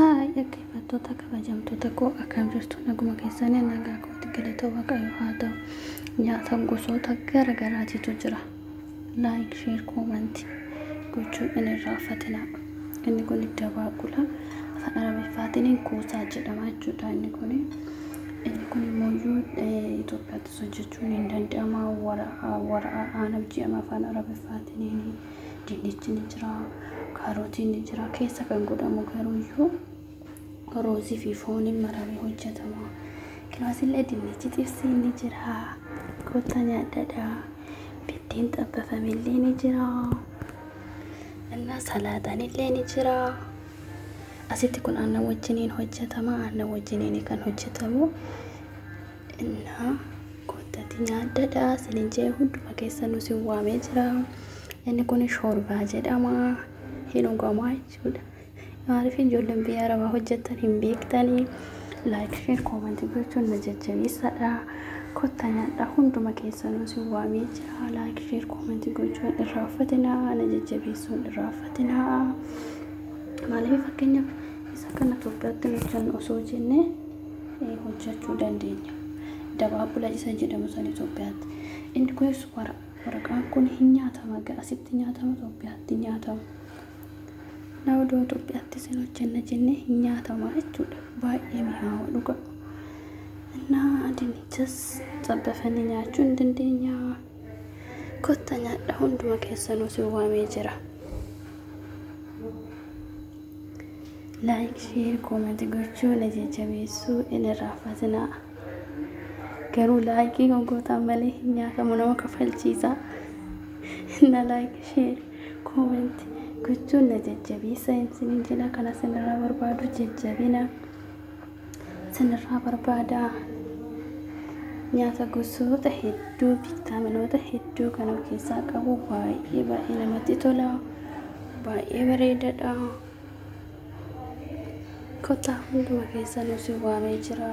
Dhaggeeffattoota kabajamtoota koo akkam jirtu naguma keessanii nagaa kootti galata waaqayyoo haa ta'u. Nyaata gosoota gara garaatu jira. Like, share, comment gochuun hin irraanfatinaa. Inni kun dabaaqula afaan Arabiffaatiin kuusaa jedhama jechuudha. Inni kun immoo Itoophiyaatti hojjechuun hin danda'ama. Waraqaan hojjetama afaan Arabiffaatiin. Dinnichi ni jira, kaarotiin ni jira. Keessa kan godhamu garuu roozii fi fooniin maramee hojjetama. Akkasumallee dinnichi xibsiin ni jira. Kottaa nyaadhaa. Biddeen xabbafamillee ni jira. Salaaxaan illee ni jira. Asitti kun aannan wajjiniin hojjetama. Aannan wajjiniin kan hojjetamu. Kottaatti nyaadhaa. Silinjee hunduma keessa nusi waamee jira. Inni kun shoorbaa jedhama. Hin dhugamaa jechuudha. Maaliif ijoolleen biyya arabaa hojjetan hin beektanii? Like, share, comment gochuun na jajjabeessadha. Kottaa nyaadhaa hunduma keessa nusi waamee jira. Like, share, comment gochuun irraanfatinaa. Na jajjabeessuun irraanfatinaa. Maaliif fakkeenyaaf isa kana Itoophiyaatti hojjennu osoo jennee hojjechuu dandeenya. Dabaaqula isa jedhamu san Itoophiyaatti. Inni kunis waraqaan kun hin nyaatama. Asitti nyaatama, Itoophiyaatti nyaatama. Naannoo Itoophiyaatti sin hojjenna jennee hin nyaatama jechuudha. Baay'ee mi'aawa dhuga. Dinnichas xabbafanii nyaachuu hin dandeenya. Kottaa nyaadhaa hunduma keessa nusi waamee jira. Like, share, comment gochuu na jajjabeessuu hin irraanfatinaa. Garuu like gootaan malee hin nyaatamu, nama kafalchiisa. Like, share, comment gochuun na jajjabeessa. Isiniin jala kana sinirraa barbaadu jajjabina. Sinirraa barbaada. Nyaata gosoota hedduu, viitaaminoota hedduu kan of keessaa qabu. Baay'ee namatti tola. Baay'ee bareedaadha. Kottaa hunduma keessa nusi waamee jira.